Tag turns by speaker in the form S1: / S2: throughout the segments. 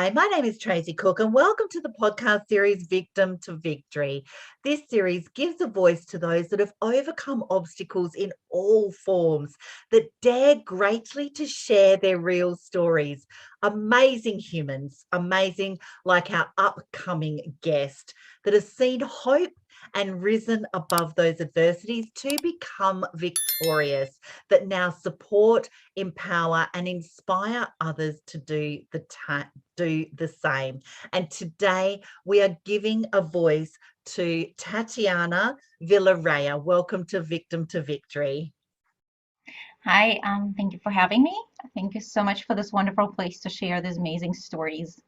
S1: Hi, my name is Tracy Cook, and welcome to the podcast series Victim to Victory. This series gives a voice to those that have overcome obstacles in all forms, that dare greatly to share their real stories. Amazing humans, amazing like our upcoming guest, that has seen hope and risen above those adversities to become victorious, that now support, empower, and inspire others to do the same. And today we are giving a voice to Tatiana Vilarea. Welcome to Victim to Victory.
S2: Hi, thank you for having me. Thank you so much for this wonderful place to share these amazing stories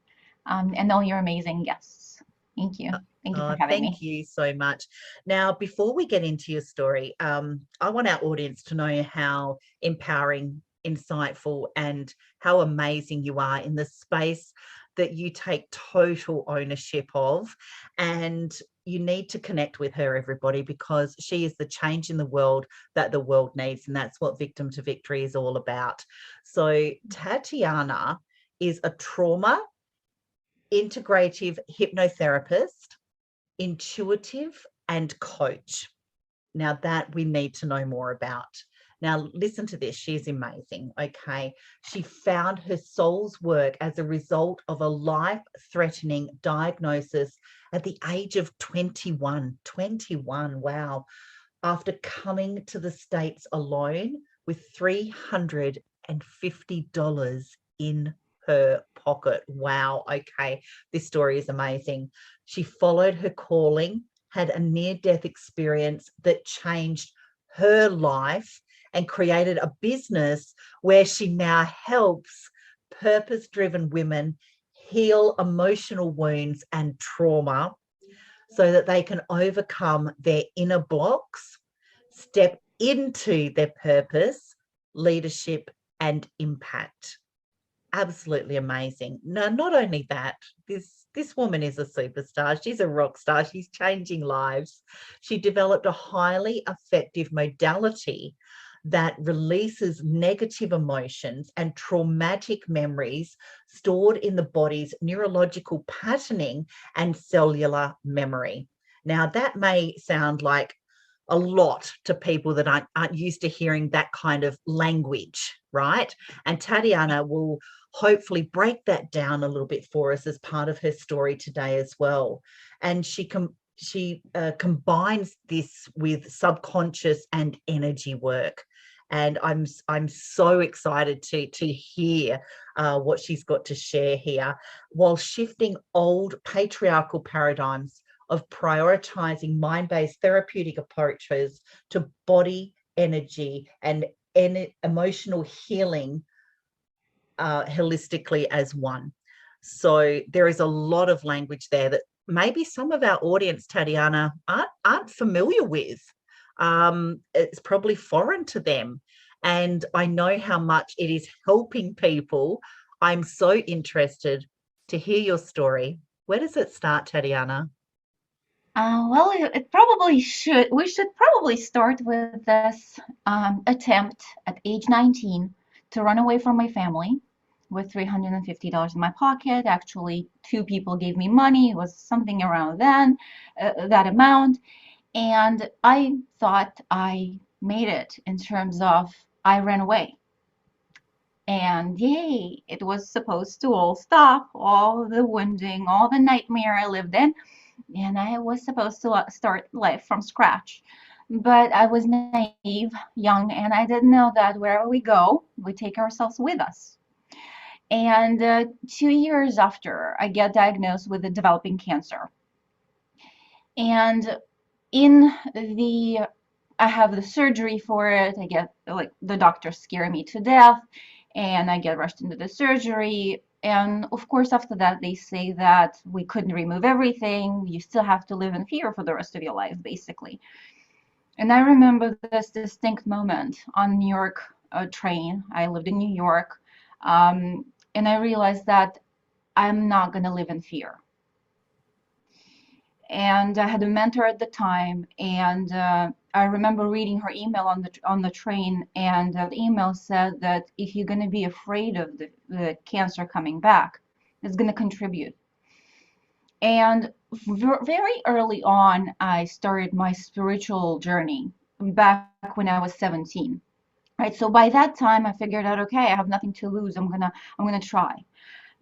S2: and all your amazing guests. Thank you. Thank you for
S1: Oh,
S2: having
S1: thank
S2: me.
S1: you so much. Now, before we get into your story, I want our audience to know how empowering, insightful, and how amazing you are in the space that you take total ownership of. And you need to connect with her, everybody, because she is the change in the world that the world needs. And that's what Victim to Victory is all about. So Tatiana is a trauma integrative hypnotherapist, intuitive, and coach. Now that we need to know more about. Now listen to this, she's amazing, okay? She found her soul's work as a result of a life-threatening diagnosis at the age of 21. 21, wow. After coming to the States alone with $350 in her pocket. Wow, okay, this story is amazing. She followed her calling, had a near-death experience that changed her life and created a business where she now helps purpose-driven women heal emotional wounds and trauma so that they can overcome their inner blocks, step into their purpose, leadership, and impact. Absolutely amazing. No, not only that, this woman is a superstar. She's a rock star. She's changing lives. She developed a highly effective modality that releases negative emotions and traumatic memories stored in the body's neurological patterning and cellular memory. Now, that may sound like a lot to people that aren't used to hearing that kind of language, right? And Tatiana will hopefully break that down a little bit for us as part of her story today as well. And she combines this with subconscious and energy work. And I'm so excited to hear what she's got to share here, while shifting old patriarchal paradigms of prioritizing mind-based therapeutic approaches to body energy and emotional healing holistically as one. So there is a lot of language there that maybe some of our audience, Tatiana, aren't familiar with. It's probably foreign to them. And I know how much it is helping people. I'm so interested to hear your story. Where does it start, Tatiana?
S2: Well, it probably should. We should probably start with this attempt at age 19 to run away from my family with $350 in my pocket. Actually, two people gave me money. It was something around then, that amount. And I thought I made it in terms of I ran away. And yay, it was supposed to all stop, all the wounding, all the nightmare I lived in. And I was supposed to start life from scratch. But I was naive, young, and I didn't know that wherever we go, we take ourselves with us. And 2 years after, I get diagnosed with a developing cancer. And in the I have the surgery for it. I get, like, the doctors scare me to death, and I get rushed into the surgery. And of course, after that, they say that we couldn't remove everything. You still have to live in fear for the rest of your life, basically. And I remember this distinct moment on New York train. I lived in New York, and I realized that I'm not going to live in fear. And I had a mentor at the time, and I remember reading her email on the train, and the email said that if you're going to be afraid of the cancer coming back, It's going to contribute. And very early on, I started my spiritual journey back when I was 17. Right. So by that time, I figured out, okay, I have nothing to lose. I'm gonna try.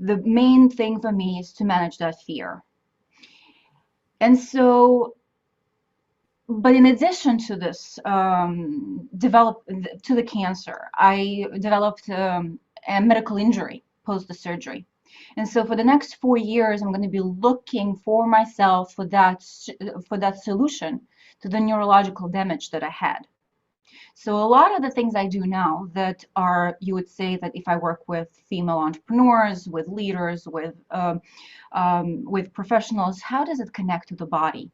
S2: The main thing for me is to manage that fear. And so, but in addition to this, to the cancer, I developed a medical injury post the surgery. And so for the next 4 years, I'm going to be looking for myself for that solution to the neurological damage that I had. So a lot of the things I do now that are, you would say that if I work with female entrepreneurs, with leaders, with professionals, how does it connect to the body?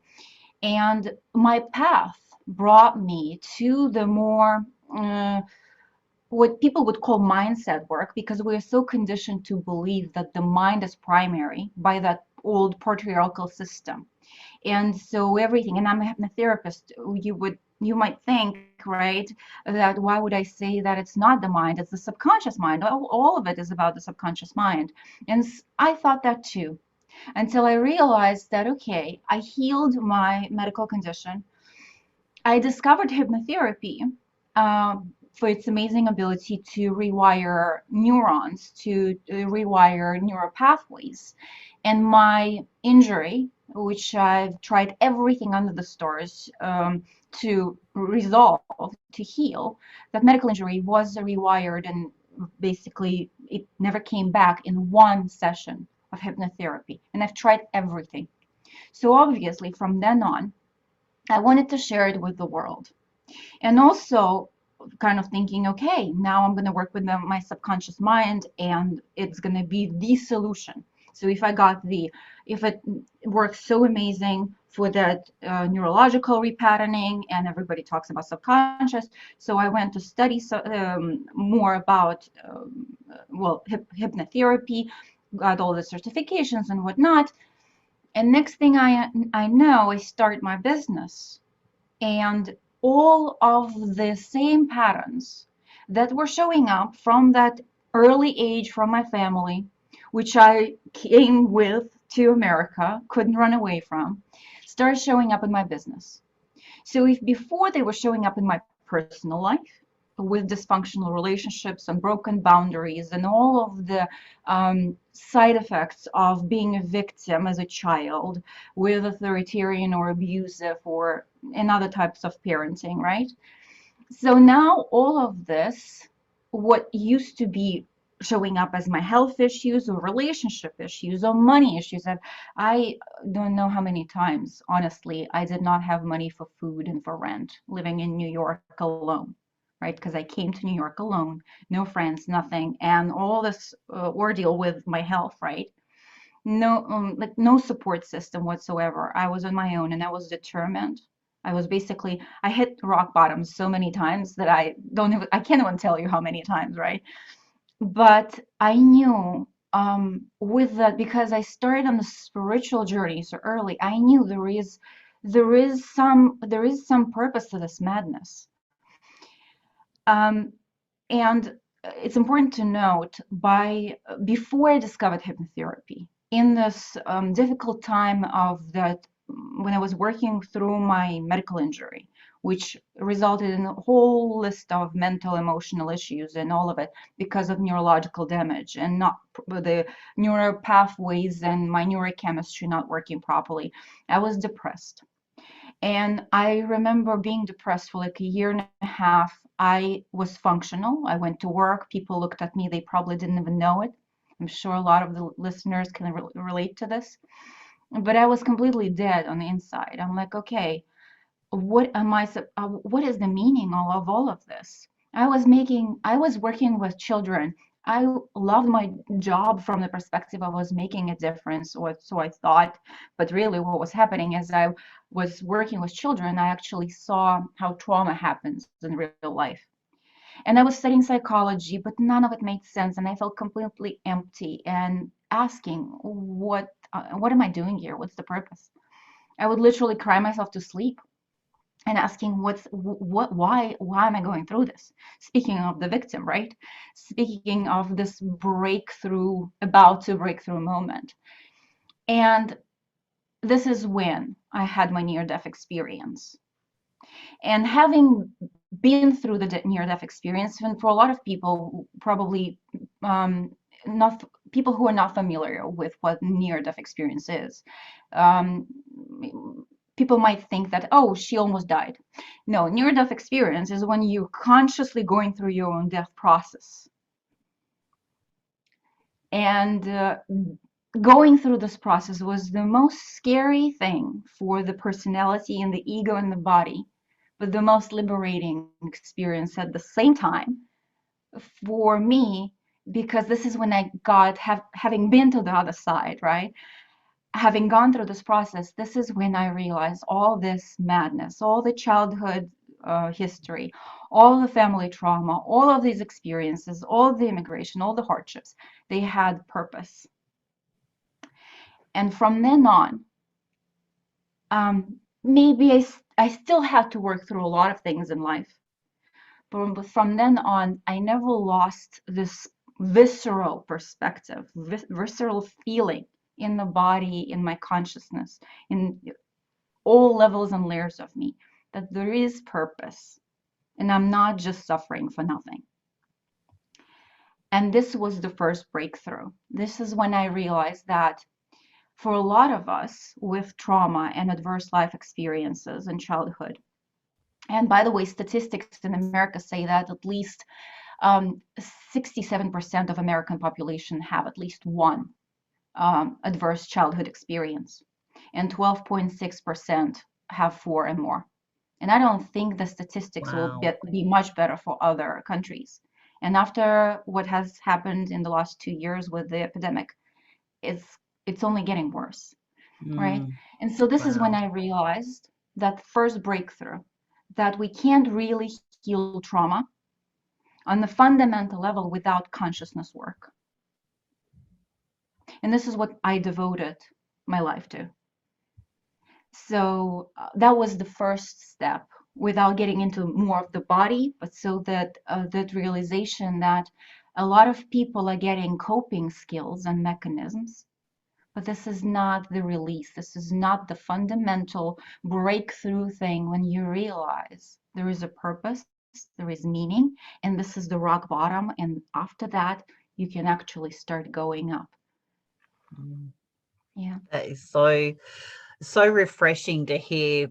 S2: And my path brought me to the more what people would call mindset work, because we're so conditioned to believe that the mind is primary by that old patriarchal system. And so everything, and I'm a hypnotherapist, you might think, right, that why would I say that it's not the mind, it's the subconscious mind. All of it is about the subconscious mind. And I thought that too, until I realized that, okay, I healed my medical condition. I discovered hypnotherapy for its amazing ability to rewire neurons, to rewire neural pathways. And my injury, which I've tried everything under the stars to resolve, to heal, that medical injury was rewired, and basically it never came back in one session of hypnotherapy. And I've tried everything. So obviously from then on, I wanted to share it with the world. And also kind of thinking, okay, now I'm going to work with my subconscious mind, and it's going to be the solution. So if it works so amazing for that neurological repatterning, and everybody talks about subconscious, so I went to study more about, hypnotherapy, got all the certifications and whatnot. And next thing I know, I start my business. And all of the same patterns that were showing up from that early age from my family, which I came with to America, couldn't run away from, started showing up in my business. So if before they were showing up in my personal life, with dysfunctional relationships and broken boundaries and all of the side effects of being a victim as a child with authoritarian or abusive or in other types of parenting, right? So now all of this, what used to be showing up as my health issues or relationship issues or money issues, I don't know how many times, honestly, I did not have money for food and for rent living in New York alone. Right, because I came to New York alone, no friends, nothing, and all this ordeal with my health, right? No support system whatsoever. I was on my own, and I was determined. I hit rock bottom so many times that I can't even tell you how many times, right? But I knew with that, because I started on the spiritual journey so early, I knew there is some purpose to this madness. Um, and it's important to note, before I discovered hypnotherapy, in this difficult time of that, when I was working through my medical injury, which resulted in a whole list of mental, emotional issues and all of it because of neurological damage and not the neural pathways and my neurochemistry not working properly, I was depressed. And I remember being depressed for like a year and a half. I was functional. I went to work. People looked at me. They probably didn't even know it. I'm sure a lot of the listeners can relate to this. But I was completely dead on the inside. I'm like, okay, what is the meaning of all of this? I was working with children. I loved my job from the perspective I was making a difference, or so I thought. But really, what was happening as I was working with children, I actually saw how trauma happens in real life. And I was studying psychology, but none of it made sense, and I felt completely empty and asking, what am I doing here? What's the purpose? I would literally cry myself to sleep. and asking why am I going through this? Speaking of the victim, right? Speaking of this breakthrough, about to breakthrough moment. And this is when I had my near-death experience. And having been through the near-death experience, and for a lot of people, probably not people who are not familiar with what near-death experience is, um, people might think that, oh, she almost died. No, near-death experience is when you're consciously going through your own death process. And going through this process was the most scary thing for the personality and the ego and the body, but the most liberating experience at the same time for me, because this is when I got, having been to the other side, right? Having gone through this process, this is when I realized all this madness, all the childhood history, all the family trauma, all of these experiences, all the immigration, all the hardships, they had purpose. And from then on, maybe I still had to work through a lot of things in life. But from then on, I never lost this visceral perspective, visceral feeling in the body, in my consciousness, in all levels and layers of me, that there is purpose and I'm not just suffering for nothing. And this was the first breakthrough. This is when I realized that for a lot of us with trauma and adverse life experiences in childhood, and by the way, statistics in America say that at least 67% of American population have at least one adverse childhood experience, and 12.6% have 4 and more. And I don't think the statistics will be much better for other countries. And after what has happened in the last 2 years with the epidemic, it's only getting worse, right? And so this is when I realized that first breakthrough, that we can't really heal trauma on the fundamental level without consciousness work. And this is what I devoted my life to. So that was the first step, without getting into more of the body, but so that that realization that a lot of people are getting coping skills and mechanisms, but this is not the release. This is not the fundamental breakthrough thing when you realize there is a purpose, there is meaning, and this is the rock bottom. And after that, you can actually start going up. Yeah.
S1: That is so refreshing to hear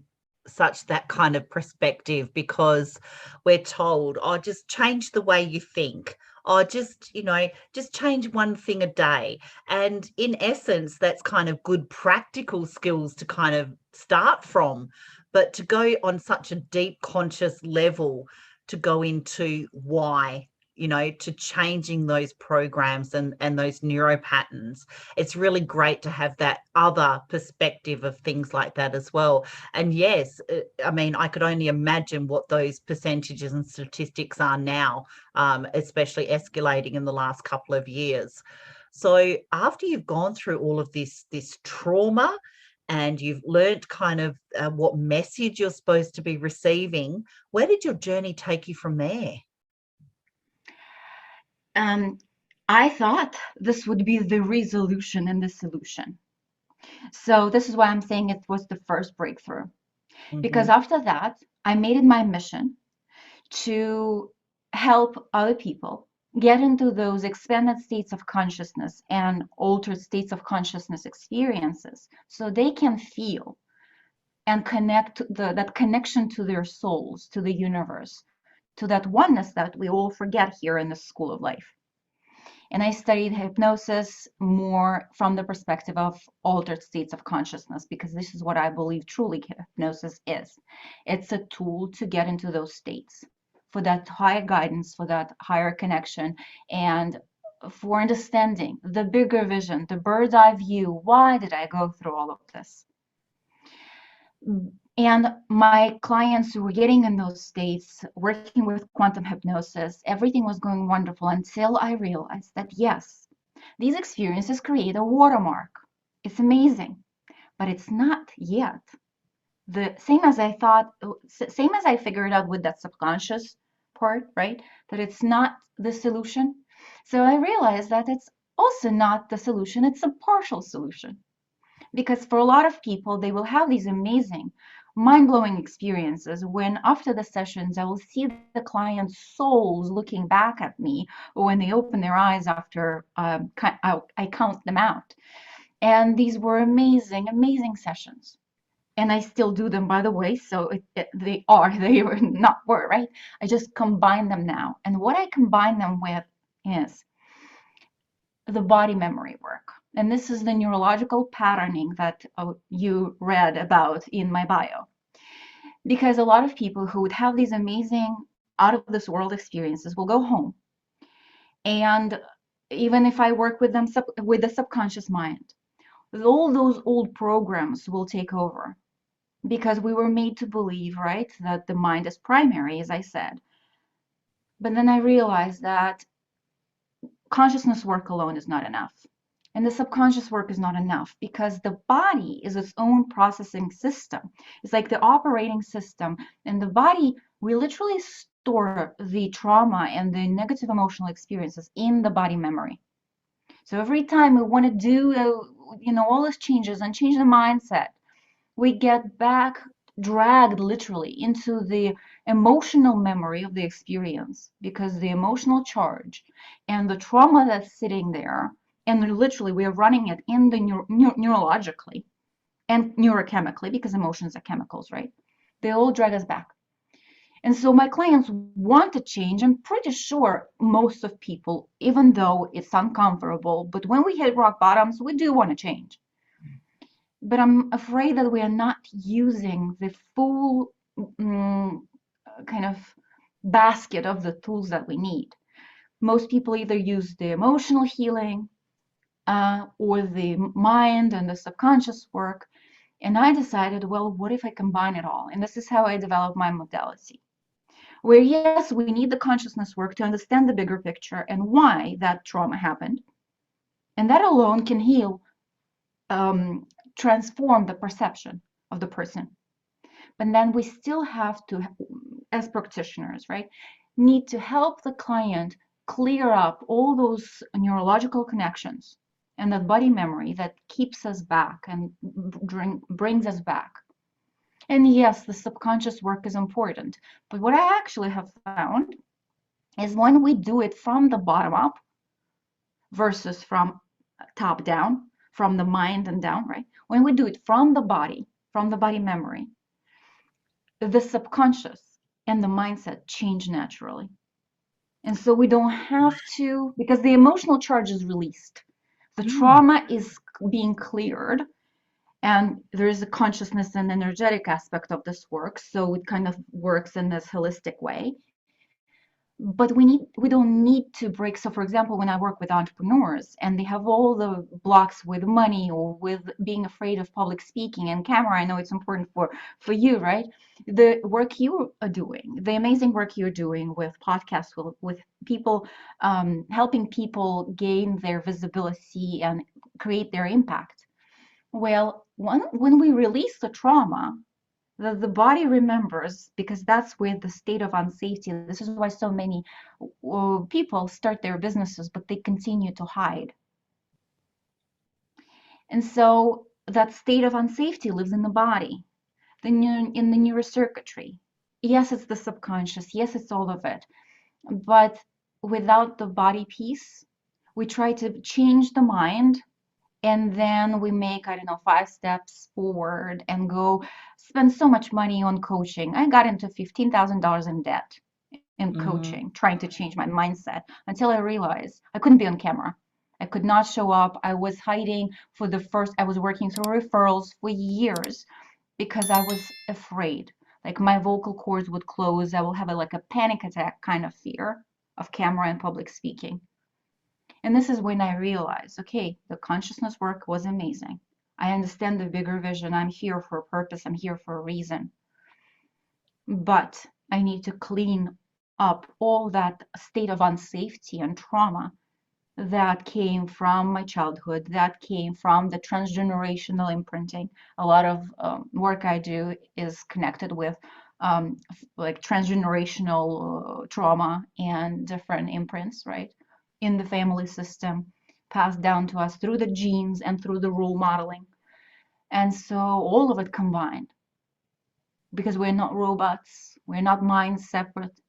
S1: that kind of perspective, because we're told, oh, just change the way you think, or just change one thing a day. And in essence, that's kind of good practical skills to kind of start from, but to go on such a deep conscious level, to go into why, to changing those programs and those neuro patterns. It's really great to have that other perspective of things like that as well. And yes, I mean, I could only imagine what those percentages and statistics are now, especially escalating in the last couple of years. So after you've gone through all of this trauma, and you've learned kind of what message you're supposed to be receiving, where did your journey take you from there?
S2: I thought this would be the resolution and the solution. So this is why I'm saying it was the first breakthrough. Because after that, I made it my mission to help other people get into those expanded states of consciousness and altered states of consciousness experiences, so they can feel and connect that connection to their souls, to the universe, to that oneness that we all forget here in the school of life. And I studied hypnosis more from the perspective of altered states of consciousness, because this is what I believe truly hypnosis is. It's a tool to get into those states, for that higher guidance, for that higher connection, and for understanding the bigger vision, the bird's eye view. Why did I go through all of this? And my clients who were getting in those states, working with quantum hypnosis, everything was going wonderful until I realized that, yes, these experiences create a watermark. It's amazing, but it's not yet The same as I thought, same as I figured out with that subconscious part, right? That it's not the solution. So I realized that it's also not the solution, it's a partial solution. Because for a lot of people, they will have these amazing, mind-blowing experiences when after the sessions, I will see the client's souls looking back at me when they open their eyes after I count them out. And these were amazing, amazing sessions. And I still do them, by the way. So they were not were, right? I just combine them now. And what I combine them with is the body memory work. And this is the neurological patterning that you read about in my bio. Because a lot of people who would have these amazing out of this world experiences will go home. And even if I work with them with the subconscious mind, all those old programs will take over because we were made to believe, right, that the mind is primary, as I said. But then I realized that consciousness work alone is not enough. And the subconscious work is not enough because the body is its own processing system. It's like the operating system. And the body, we literally store the trauma and the negative emotional experiences in the body memory. So every time we want to do, all these changes and change the mindset, we get back dragged literally into the emotional memory of the experience because the emotional charge and the trauma that's sitting there, and literally we are running it in the neurologically and neurochemically because emotions are chemicals, right? They all drag us back. And so my clients want to change. I'm pretty sure most of people, even though it's uncomfortable, but when we hit rock bottoms, we do want to change. But I'm afraid that we are not using the full kind of basket of the tools that we need. Most people either use the emotional healing or the mind and the subconscious work. And I decided, well, what if I combine it all? And this is how I developed my modality. Where, yes, we need the consciousness work to understand the bigger picture and why that trauma happened. And that alone can heal, transform the perception of the person. But then we still have to, as practitioners, right, need to help the client clear up all those neurological connections and that body memory that keeps us back and brings us back. And yes, the subconscious work is important. But what I actually have found is when we do it from the bottom up versus from top down, from the mind and down, right? When we do it from the body memory, the subconscious and the mindset change naturally. And so we don't have to, because the emotional charge is released. The trauma is being cleared, and there is a consciousness and energetic aspect of this work. So it kind of works in this holistic way. But we don't need to break. So for example, when I work with entrepreneurs and they have all the blocks with money or with being afraid of public speaking and camera, I know it's important for you, right? The work you are doing, the amazing work you're doing with podcasts, with people, helping people gain their visibility and create their impact. Well, when we release the trauma, the body remembers, because that's where the state of unsafety. This is why so many people start their businesses, but they continue to hide. And so that state of unsafety lives in the body, in the neurocircuitry. Yes, it's the subconscious. Yes, it's all of it. But without the body piece, we try to change the mind, and then we make, I don't know, 5 steps forward and go spend so much money on coaching. I got into $15,000 in debt in coaching, trying to change my mindset, until I realized I couldn't be on camera. I could not show up. I was hiding I was working through referrals for years because I was afraid. Like my vocal cords would close. I will have like a panic attack kind of fear of camera and public speaking. And this is when I realized, okay, the consciousness work was amazing. I understand the bigger vision. I'm here for a purpose. I'm here for a reason. But I need to clean up all that state of unsafety and trauma that came from my childhood, that came from the transgenerational imprinting. A lot of work I do is connected with like transgenerational trauma and different imprints, right, in the family system, passed down to us through the genes and through the role modeling. And so all of it combined, because we're not robots, we're not minds separate,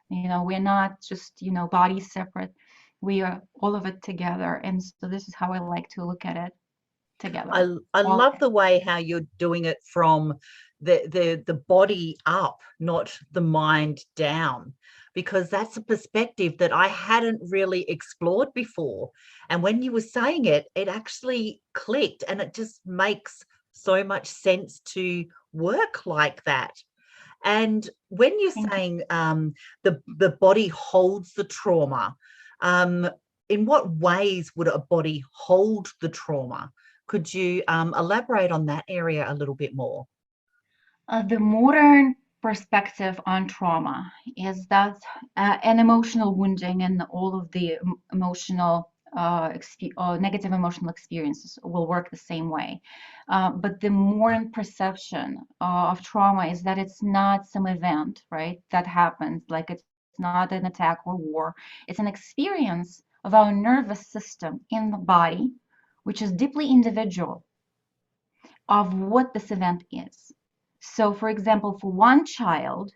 S2: we're not just, bodies separate. We are all of it together. And so this is how I like to look at it together.
S1: I
S2: All
S1: love the way how you're doing it from the body up, not the mind down, because that's a perspective that I hadn't really explored before. And when you were saying it, it actually clicked, and it just makes so much sense to work like that. And when you're
S2: Thank you.
S1: saying the body holds the trauma, um, in what ways would a body hold the trauma? Could you elaborate on that area a little bit more?
S2: The modern perspective on trauma is that an emotional wounding and all of the emotional negative emotional experiences will work the same way. But the modern perception of trauma is that it's not some event, right, that happens, like it's not an attack or war. It's an experience of our nervous system in the body, which is deeply individual of what this event is. So, for example, for one child,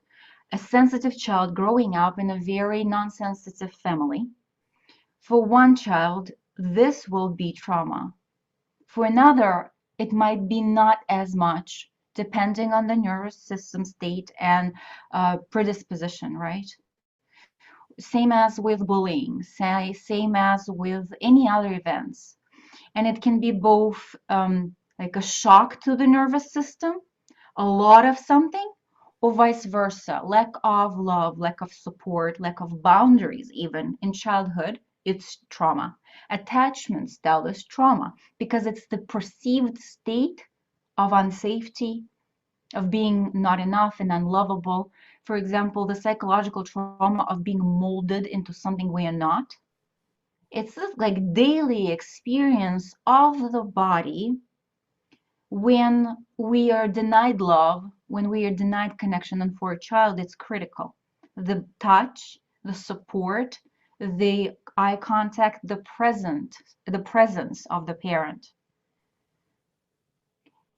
S2: a sensitive child growing up in a very non-sensitive family, for one child, this will be trauma. For another, it might be not as much, depending on the nervous system state and predisposition, right? Same as with bullying, same as with any other events. And it can be both like a shock to the nervous system, a lot of something, or vice versa, lack of love, lack of support, lack of boundaries. Even in childhood, it's trauma. Attachment style is trauma because it's the perceived state of unsafety, of being not enough and unlovable. For example, the psychological trauma of being molded into something we are not. It's this like daily experience of the body when we are denied love, when we are denied connection. And for a child, it's critical. The touch, the support, the eye contact, the presence of the parent.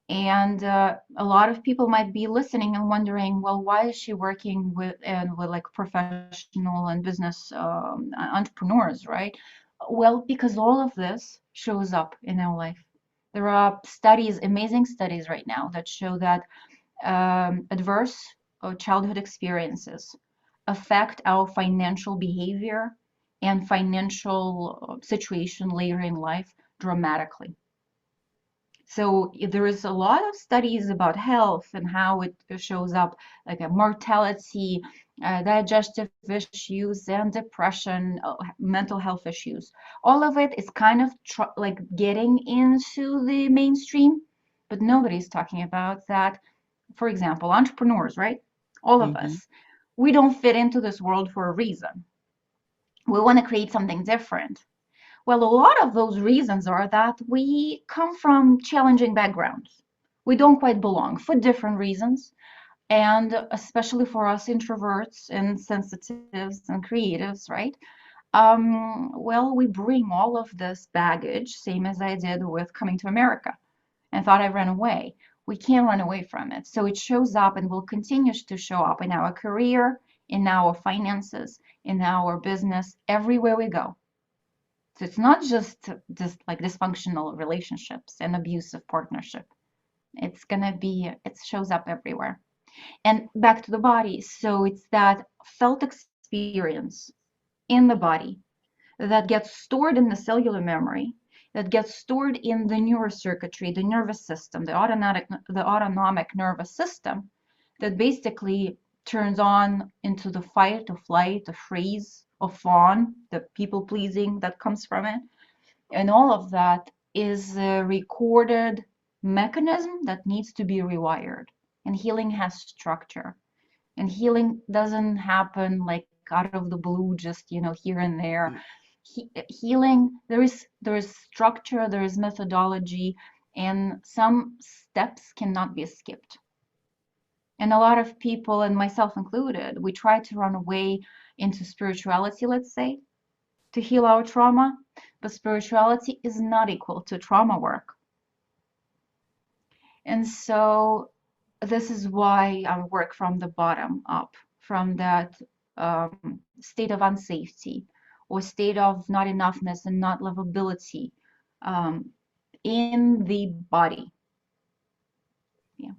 S2: And a lot of people might be listening and wondering, well, why is she working with like professional and business entrepreneurs, right? Well, because all of this shows up in our life. There are studies, amazing studies right now that show that adverse childhood experiences affect our financial behavior and financial situation later in life dramatically. So there is a lot of studies about health and how it shows up, like a mortality, digestive issues, and depression, mental health issues. All of it is kind of like getting into the mainstream, but nobody's talking about that. For example, entrepreneurs, right? All of
S1: Mm-hmm.
S2: us, we don't fit into this world for a reason. We want to create something different. Well, a lot of those reasons are that we come from challenging backgrounds. We don't quite belong for different reasons. And especially for us introverts and sensitives and creatives, right? Well, we bring all of this baggage, same as I did with coming to America and thought I ran away. We can't run away from it. So it shows up and will continue to show up in our career, in our finances, in our business, everywhere we go. So it's not just like dysfunctional relationships and abusive partnership. It shows up everywhere. And back to the body. So it's that felt experience in the body that gets stored in the cellular memory, that gets stored in the neurocircuitry, the nervous system, the autonomic nervous system, that basically turns on into the fight or flight, the freeze or fawn, the people pleasing that comes from it. And all of that is a recorded mechanism that needs to be rewired. And healing has structure. And healing doesn't happen like out of the blue, just, here and there. healing, there is structure, there is methodology, and some steps cannot be skipped. And a lot of people, and myself included, we try to run away into spirituality, let's say, to heal our trauma, but spirituality is not equal to trauma work. And so this is why I work from the bottom up, from that state of unsafety or state of not enoughness and not livability in the body. Yeah.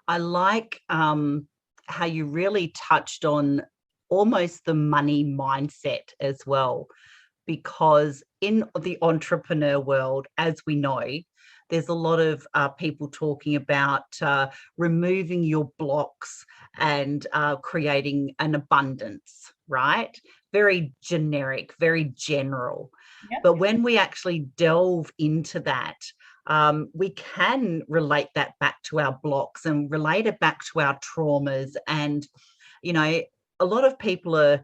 S1: I like how you really touched on almost the money mindset as well, because in the entrepreneur world, as we know, there's a lot of people talking about removing your blocks and creating an abundance, right? Very generic, very general.
S2: Yep.
S1: But when we actually delve into that, we can relate that back to our blocks and relate it back to our traumas. And, you know, a lot of people are,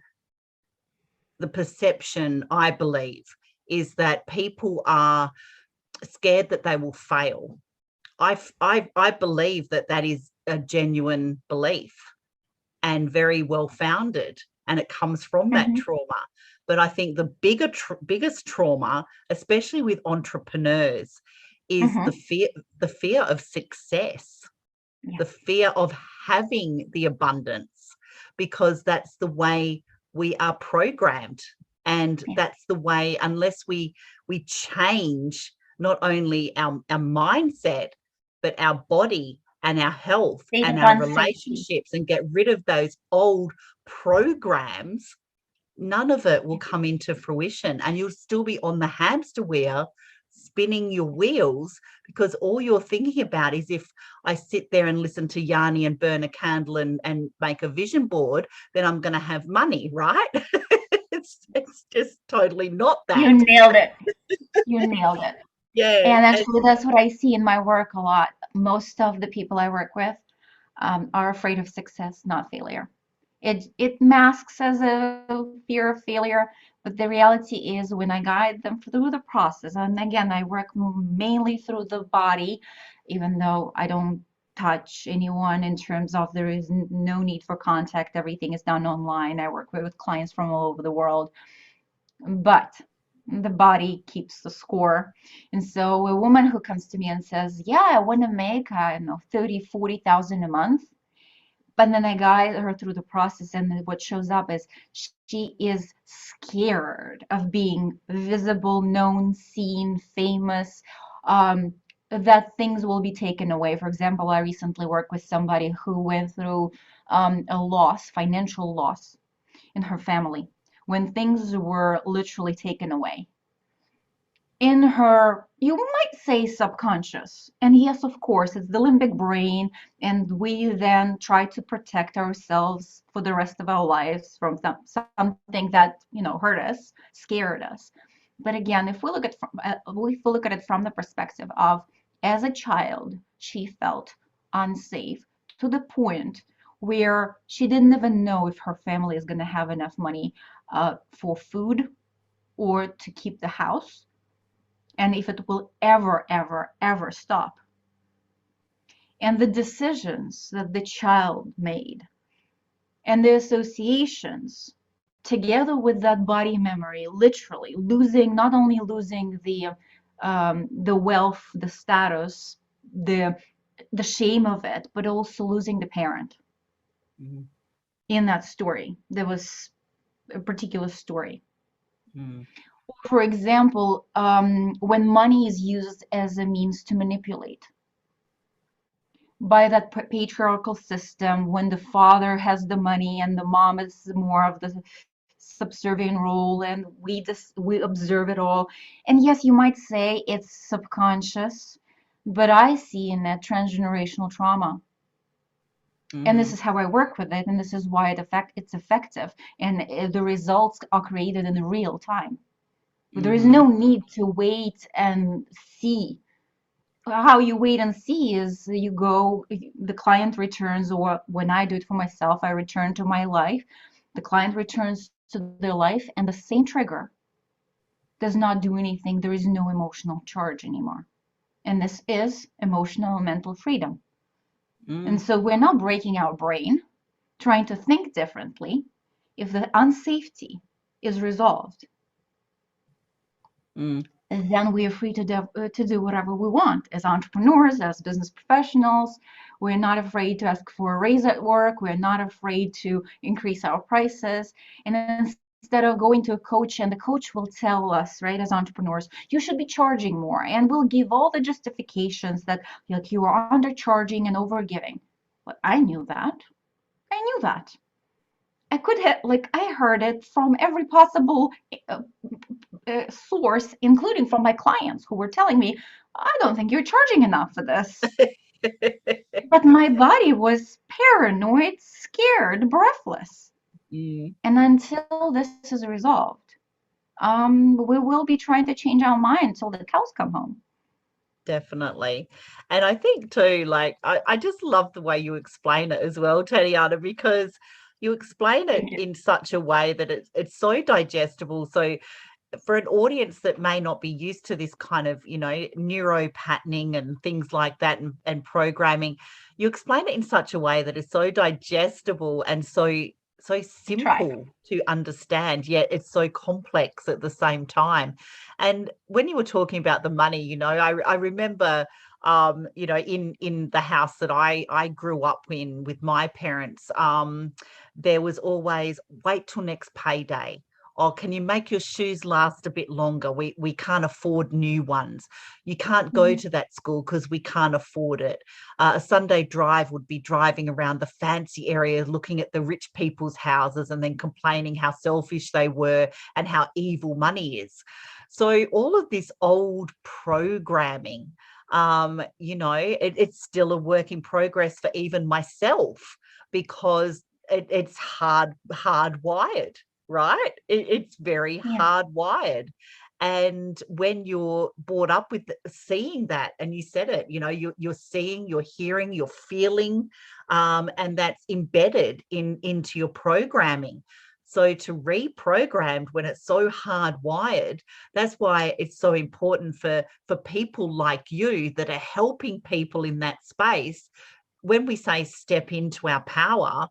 S1: the perception, I believe, is that people are scared that they will fail. I believe that that is a genuine belief and very well founded, and it comes from that trauma. But I think the biggest trauma, especially with entrepreneurs, is the fear of success, the fear of having the abundance, because that's the way we are programmed. And that's the way, unless we change not only our mindset, but our body and our health and our relationships, and get rid of those old programs, none of it will come into fruition. And you'll still be on the hamster wheel, spinning your wheels, because all you're thinking about is, if I sit there and listen to Yanni and burn a candle and make a vision board, then I'm going to have money, right? It's just totally not that.
S2: You nailed it. You nailed it.
S1: Yeah.
S2: And actually, that's what I see in my work a lot. Most of the people I work with are afraid of success, not failure. It masks as a fear of failure, but the reality is, when I guide them through the process, and again, I work mainly through the body, even though I don't touch anyone in terms of, there is no need for contact. Everything is done online. I work with clients from all over the world, but the body keeps the score. And so a woman who comes to me and says, yeah, I want to make, I don't know, 30,000-40,000 a month. But then I guide her through the process, and what shows up is she is scared of being visible, known, seen, famous, that things will be taken away. For example, I recently worked with somebody who went through a loss, financial loss in her family, when things were literally taken away. In her, you might say, subconscious, and yes, of course, it's the limbic brain, and we then try to protect ourselves for the rest of our lives from something that, you know, hurt us, scared us. But again, if we look at it from the perspective of, as a child, she felt unsafe to the point where she didn't even know if her family is going to have enough money for food or to keep the house, and if it will ever, ever, ever stop. And the decisions that the child made and the associations, together with that body memory, literally losing, not only losing the wealth, the status, the shame of it, but also losing the parent. In that story, there was a particular story. For example, when money is used as a means to manipulate by that patriarchal system, when the father has the money and the mom is more of the subservient role, and we observe it all. And yes, you might say it's subconscious, but I see in that transgenerational trauma. And this is how I work with it, and this is why it's effective, and the results are created in real time. There is no need to wait and see. How you wait and see is, you go, the client returns, or when I do it for myself, I return to my life. The client returns to their life, and the same trigger does not do anything, there is no emotional charge anymore. And this is emotional and mental freedom. And so we're not breaking our brain, trying to think differently. If the unsafety is resolved, then we are free to do whatever we want as entrepreneurs, as business professionals. We're not afraid to ask for a raise at work. We're not afraid to increase our prices. And instead of going to a coach and the coach will tell us, right, as entrepreneurs, you should be charging more. And we'll give all the justifications that like you are undercharging and overgiving. But I knew that. I knew that. I could have, like, I heard it from every possible source, including from my clients who were telling me, I don't think you're charging enough for this. But my body was paranoid, scared, breathless. And until this is resolved, we will be trying to change our mind until the cows come home.
S1: Definitely. And I think too, like, I just love the way you explain it as well, Tatiana, because you explain it in such a way that it's so digestible. So for an audience that may not be used to this kind of, neuro patterning and things like that and programming, you explain it in such a way that is so digestible and so simple to understand, yet it's so complex at the same time. And when you were talking about the money, I remember in the house that I grew up in with my parents, there was always wait till next payday. Oh, can you make your shoes last a bit longer? We can't afford new ones. You can't go to that school because we can't afford it. A Sunday drive would be driving around the fancy areas, looking at the rich people's houses and then complaining how selfish they were and how evil money is. So all of this old programming, it's still a work in progress for even myself, because it's hardwired. Right? It's very hardwired. And when you're brought up with seeing that, and you said it, you're seeing, you're hearing, you're feeling, and that's embedded into your programming. So to reprogram when it's so hardwired, that's why it's so important for people like you that are helping people in that space. When we say step into our power,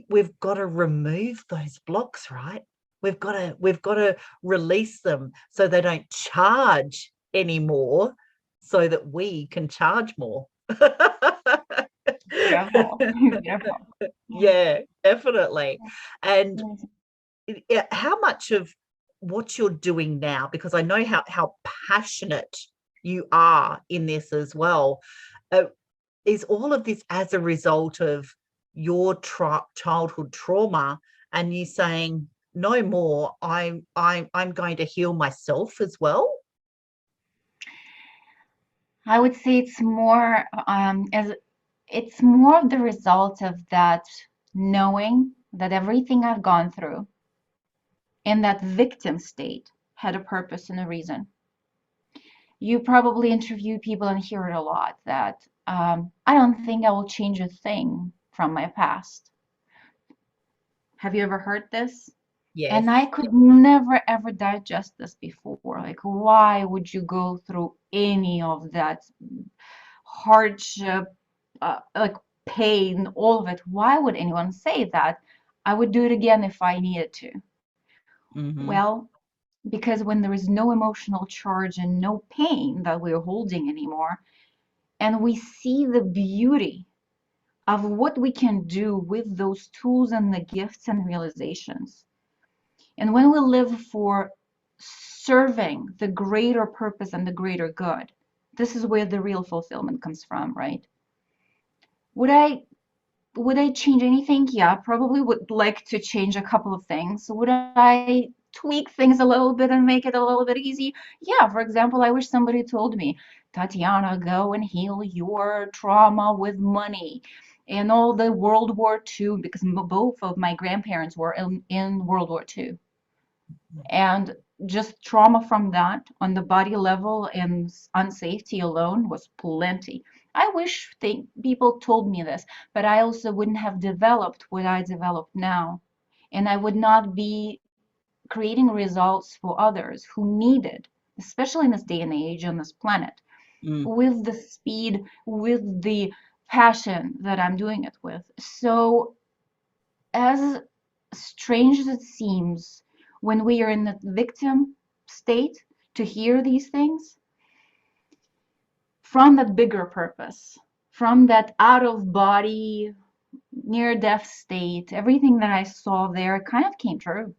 S1: we've got to remove those blocks, right? We've got to release them so they don't charge anymore, so that we can charge more. Yeah, definitely. And how much of what you're doing now, because I know how passionate you are in this as well, is all of this as a result of your childhood trauma, and you saying no more, I'm going to heal myself as well?
S2: I would say it's more it's more of the result of that, knowing that everything I've gone through in that victim state had a purpose and a reason. You probably interview people and hear it a lot that I don't think I will change a thing from my past. Have you ever heard this?
S1: Yes.
S2: And I could never ever digest this before. Like, why would you go through any of that hardship, like pain, all of it? Why would anyone say that? I would do it again if I needed to. Well, because when there is no emotional charge and no pain that we're holding anymore, and we see the beauty of what we can do with those tools and the gifts and realizations. And when we live for serving the greater purpose and the greater good, this is where the real fulfillment comes from, right? Would I change anything? Yeah, probably would like to change a couple of things. Would I tweak things a little bit and make it a little bit easy? Yeah, for example, I wish somebody told me, Tatiana, go and heal your trauma with money. And all the World War II, because both of my grandparents were in World War II. And just trauma from that on the body level and unsafety alone was plenty. I wish people told me this, but I also wouldn't have developed what I developed now. And I would not be creating results for others who need it, especially in this day and age on this planet, with the speed, with the passion that I'm doing it with. So, as strange as it seems, when we are in the victim state, to hear these things from that bigger purpose, from that out of body, near death state, everything that I saw there kind of came true.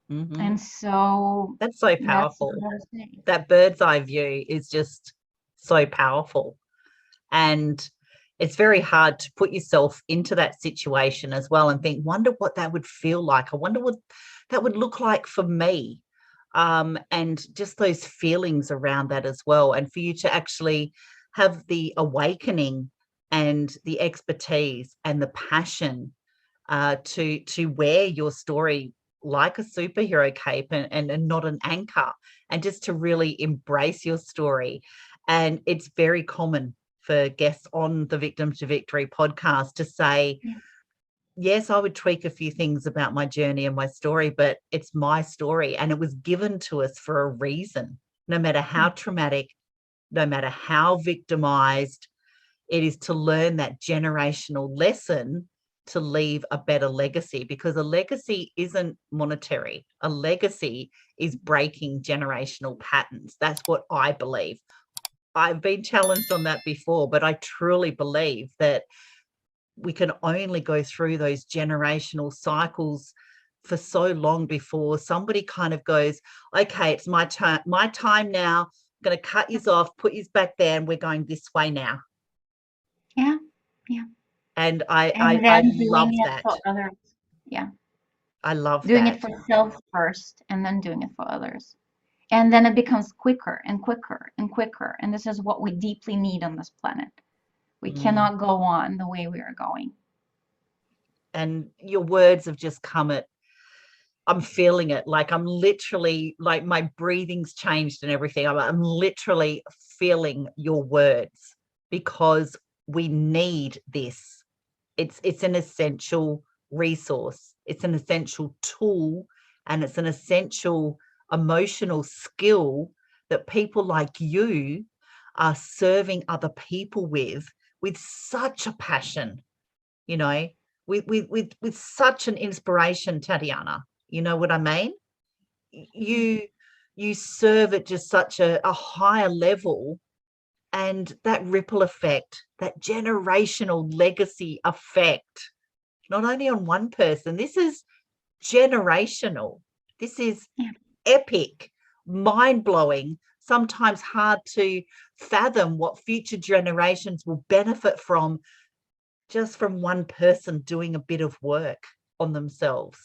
S2: And so
S1: that's so
S2: that's
S1: powerful.
S2: what I was saying.
S1: That bird's eye view is just so powerful. And it's very hard to put yourself into that situation as well and think, wonder what that would feel like. I wonder what that would look like for me. And just those feelings around that as well. And for you to actually have the awakening and the expertise and the passion to wear your story like a superhero cape and not an anchor, and just to really embrace your story. And it's very common for guests on the Victim to Victory podcast to say, yes, I would tweak a few things about my journey and my story, but it's my story and it was given to us for a reason. No matter how traumatic, no matter how victimized, it is to learn that generational lesson to leave a better legacy, because a legacy isn't monetary. A legacy is breaking generational patterns. That's what I believe. I've been challenged on that before, but I truly believe that we can only go through those generational cycles for so long before somebody kind of goes, okay, it's my time now. I'm going to cut yous off, put yous back there, and we're going this way now.
S2: Yeah.
S1: And
S2: And
S1: I
S2: then
S1: love
S2: doing it
S1: that.
S2: for others. Yeah.
S1: I love
S2: Doing
S1: that.
S2: it for self first and then doing it for others. And then it becomes quicker and quicker and quicker. And this is what we deeply need on this planet. We cannot go on the way we are going.
S1: And your words have just come at, I'm feeling it. Like I'm literally, like my breathing's changed and everything. I'm literally feeling your words, because we need this. It's an essential resource. It's an essential tool, and it's an essential emotional skill that people like you are serving other people with such a passion, you know, with such an inspiration, Tatiana. You know what I mean? You serve at just such a higher level, and that ripple effect, that generational legacy effect, not only on one person, this is generational. This is epic, mind-blowing, sometimes hard to fathom what future generations will benefit from, just from one person doing a bit of work on themselves.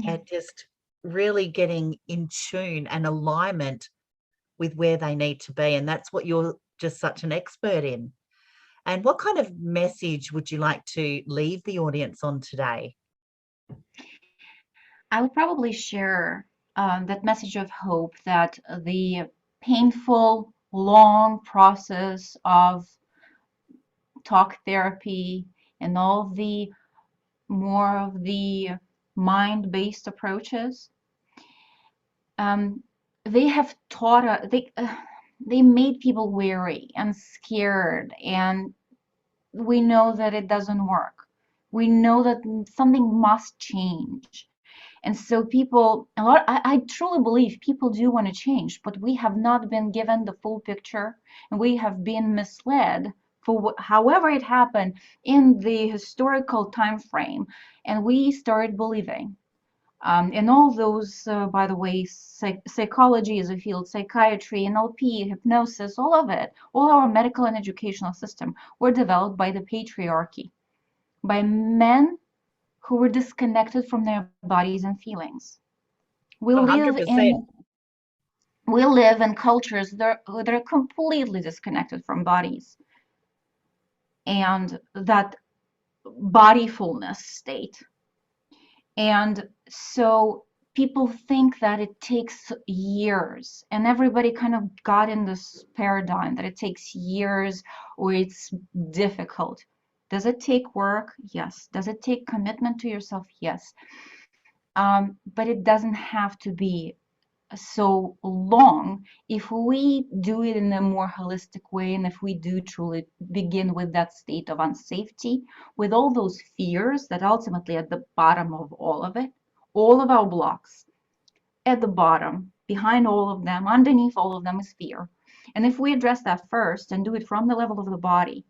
S1: And just really getting in tune and alignment with where they need to be. And that's what you're just such an expert in. And what kind of message would you like to leave the audience on today?
S2: I would probably share that message of hope that the painful, long process of talk therapy and all the more of the mind-based approaches, they have taught they made people weary and scared, and we know that it doesn't work. We know that something must change. And so people, I truly believe people do want to change, but we have not been given the full picture, and we have been misled for however it happened in the historical time frame, and we started believing. And all those, by the way, psychology is a field, psychiatry, NLP, hypnosis, all of it, all our medical and educational system were developed by the patriarchy, by men who were disconnected from their bodies and feelings. We live
S1: 100%.
S2: in we live in cultures that are completely disconnected from bodies and that bodyfulness state. And so people think that it takes years, and everybody kind of got in this paradigm that it takes years or it's difficult. Does it take work? Yes. Does it take commitment to yourself? Yes. but it doesn't have to be so long if we do it in a more holistic way, and if we do truly begin with that state of unsafety, with all those fears that ultimately at the bottom of all of it, all of our blocks, at the bottom, behind all of them, underneath all of them is fear. And if we address that first and do it from the level of the body,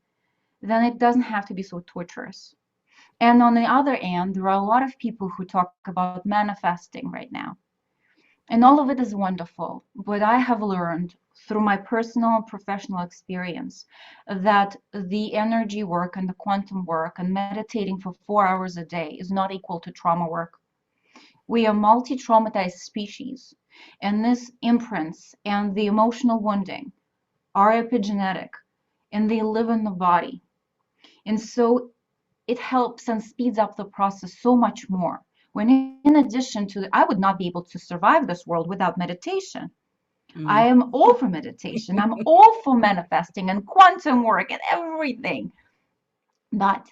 S2: then it doesn't have to be so torturous. And on the other end, there are a lot of people who talk about manifesting right now. And all of it is wonderful. But I have learned through my personal and professional experience that the energy work and the quantum work and meditating for 4 hours a day is not equal to trauma work. We are multi-traumatized species, and this imprints and the emotional wounding are epigenetic, and they live in the body. And so it helps and speeds up the process so much more. When in addition to, I would not be able to survive this world without meditation. I am all for meditation. I'm all for manifesting and quantum work and everything. But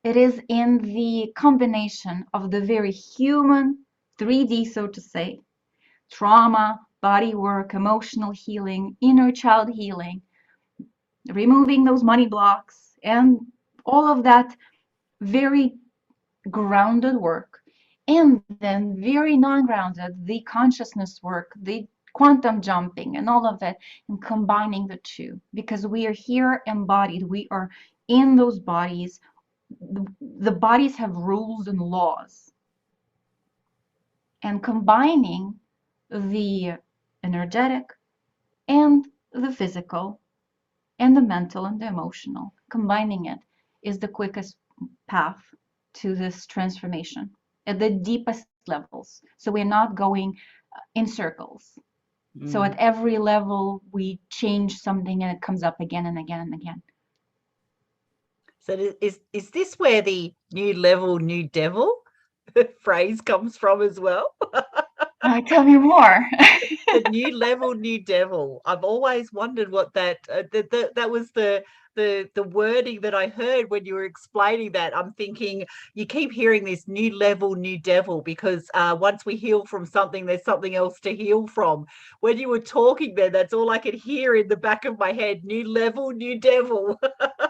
S2: it is in the combination of the very human 3D, so to say, trauma, body work, emotional healing, inner child healing, removing those money blocks, and all of that very grounded work, and then very non-grounded, the consciousness work, the quantum jumping and all of it, and combining the two, because we are here embodied, we are in those bodies. The bodies have rules and laws, and combining the energetic and the physical and the mental and the emotional, combining it is the quickest path to this transformation at the deepest levels. So we're not going in circles. So at every level we change something and it comes up again and again and again.
S1: So is this where the new level, new devil phrase comes from as well?
S2: Tell me more.
S1: The new level, new devil. I've always wondered what that that was the wording that I heard when you were explaining that. I'm thinking you keep hearing this new level, new devil, because once we heal from something, there's something else to heal from. When you were talking there, that's all I could hear in the back of my head: new level, new devil.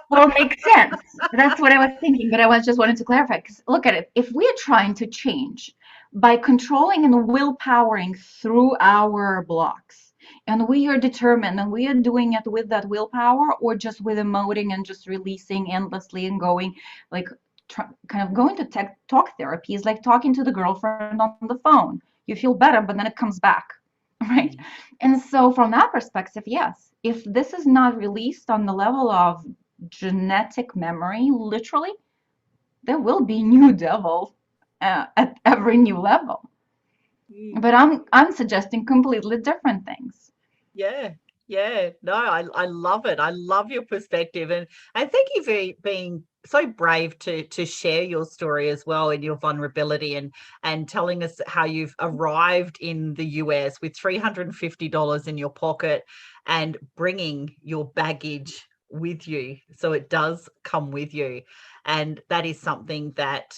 S2: Well, it makes sense. That's what I was thinking, but I just wanted to clarify, because look at it. If we're trying to change by controlling and willpowering through our blocks, and we are determined and we are doing it with that willpower, or just with emoting and just releasing endlessly and going, like kind of going to talk therapy is like talking to the girlfriend on the phone. You feel better, but then it comes back, right? And so from that perspective, yes, if this is not released on the level of genetic memory, literally, there will be new devil at every new level. But I'm suggesting completely different things.
S1: Yeah. No, I love it. I love your perspective, and thank you for being so brave to share your story as well, and your vulnerability, and telling us how you've arrived in the US with $350 in your pocket and bringing your baggage with you, so it does come with you. And that is something that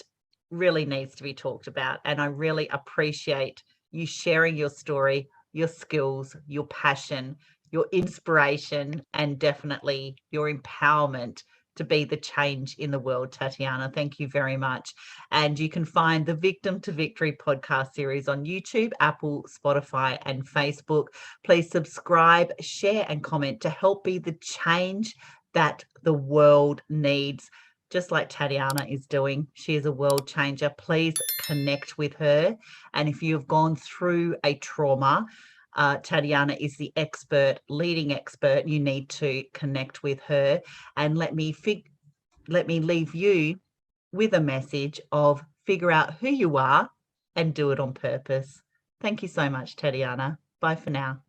S1: really needs to be talked about, and I really appreciate you sharing your story, your skills, your passion, your inspiration, and definitely your empowerment to be the change in the world, Tatiana. Thank you very much. And you can find the Victim to Victory podcast series on YouTube, Apple, Spotify, and Facebook. Please subscribe, share, and comment to help be the change that the world needs. Just like Tatiana is doing. She is a world changer. Please connect with her. And if you have gone through a trauma, Tatiana is the expert, leading expert. You need to connect with her. And let me leave you with a message of figure out who you are and do it on purpose. Thank you so much, Tatiana. Bye for now.